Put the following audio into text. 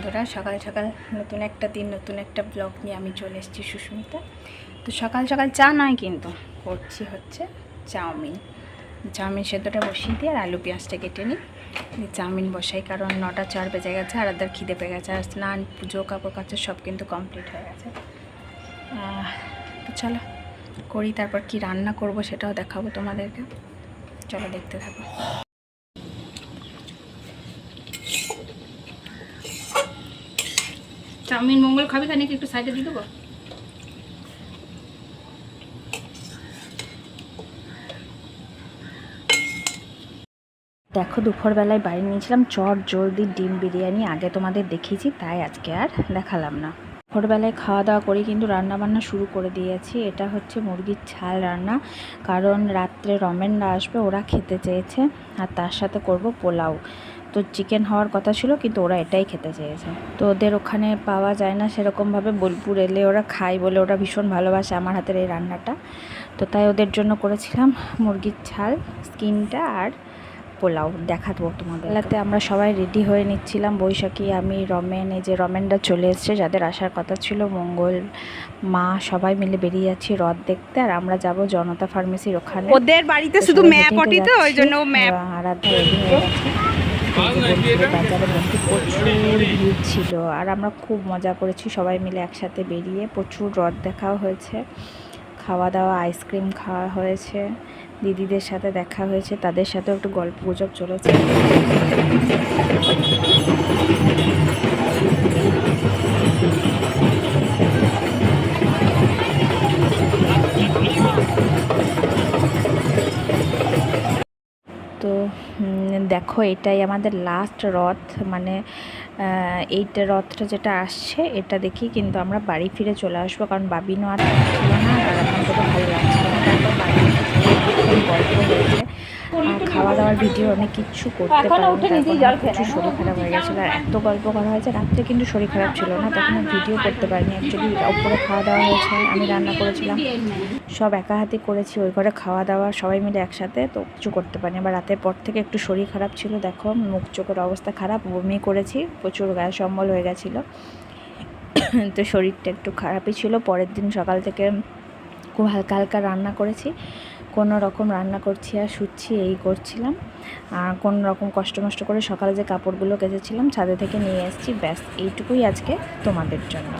বন্ধুরা, সকাল সকাল নতুন একটা দিন, নতুন একটা ব্লগ নিয়ে আমি চলে এসেছি সুস্মিতা। তো সকাল সকাল চা নয়, কিন্তু করছি হচ্ছে চাউমিন। সেদ্ধটা বসিয়ে দিয়ে আর আলু পেঁয়াজটা কেটে নিই, চাউমিন বসাই, কারণ 9টা 4 বেজে গেছে আর আদার খিদে পেয়ে গেছে। আর স্নান, পুজো, কাপড় কাচা সব কিন্তু কমপ্লিট হয়ে গেছে। তো চলো করি, তারপর কি রান্না করব সেটাও দেখাবো তোমাদেরকে। চলো দেখতে থাকো। চাউমিন মঙ্গল খাবি, খানি একটু সাইডে দিয়ে দেবো। দেখো, দুপুরবেলায় বাড়ি নিয়েছিলাম চট জলদি ডিম বিরিয়ানি, আগে তোমাদের দেখিয়েছি, তাই আজকে আর দেখালাম না। দুপুরবেলায় খাওয়া দাওয়া করে কিন্তু রান্নাবান্না শুরু করে দিয়েছি। এটা হচ্ছে মুরগির ঝাল রান্না, কারণ রাত্রে রমেনরা আসবে, ওরা খেতে চেয়েছে, আর তার সাথে করব পোলাও। তো চিকেন হওয়ার কথা ছিল, কিন্তু ওরা এটাই খেতে চেয়েছে। তো ওদের ওখানে পাওয়া যায় না সেরকমভাবে, বোলপুর এলে ওরা খায় বলে ওরা ভীষণ ভালোবাসে আমার হাতের এই রান্নাটা। তো তাই ওদের জন্য করেছিলাম মুরগির ঝাল, স্কিনটা আর পোলাও। দেখাবো তোমাদের। বেলাতে আমরা সবাই রেডি হয়ে নিচ্ছিলাম, বৈশাখী, আমি, রমেন। এই যে রমেনরা চলে এসছে, যাদের আসার কথা ছিল, মঙ্গল, মা, সবাই মিলে বেরিয়ে যাচ্ছি রথ দেখতে। আর আমরা যাব জনতা ফার্মেসির ওখানে, ওদের বাড়িতে শুধু ম্যাপ পটি, তো ওই জন্য ম্যাপ। আরাধ্যা রেডি হয়ে গেছে। বাজারে বন্ধু প্রচুর ভিড় ছিল, আর আমরা খুব মজা করেছি সবাই মিলে একসাথে বেরিয়ে। প্রচুর রথ দেখাও হয়েছে, খাওয়া দাওয়া, আইসক্রিম খাওয়া হয়েছে, দিদিদের সাথে দেখা হয়েছে, তাদের সাথেও একটু গল্প গুজব চলেছে। তো দেখো, এটাই আমাদের লাস্ট রথ, মানে এইটা রথটা যেটা আসছে, এটা দেখি কিন্তু আমরা বাড়ি ফিরে চলে আসবো, কারণ বাবিনও আর ছিল না, আর এখন তো ভালো লাগছিল না। তারপর বাড়ি গল্প হয়েছে, খাওয়া দাওয়ার ভিডিও অনেক কিছু করতে পারিনি, প্রচুর শরীর খারাপ হয়ে গেছিলো। আর এত গল্প করা হয়েছে, রাত্রে কিন্তু শরীর খারাপ ছিল না, তখন আর ভিডিও করতে পারিনি। অ্যাকচুয়ালি ওপরে খাওয়া দাওয়া হয়েছে, আমি রান্না করেছিলাম, সব একা হাতে করেছি, ওই ঘরে খাওয়া দাওয়া সবাই মিলে একসাথে, তো কিছু করতে পারিনি। আবার রাতের পর থেকে একটু শরীর খারাপ ছিল, দেখো মুখ চোখের অবস্থা খারাপ, বমি করেছি, প্রচুর গ্যাস অম্বল হয়ে গেছিলো। তো শরীরটা একটু খারাপই ছিল। পরের দিন সকাল থেকে খুব হালকা হালকা রান্না করেছি, কোনো রকম রান্না করছি আর শুচ্ছি, এই করছিলাম। আর কোনো রকম কষ্ট মষ্ট করে সকালে যে কাপড়গুলো কেচেছিলাম ছাদে থেকে নিয়ে এসেছি, ব্যাস এইটুকুই আজকে তোমাদের জন্য।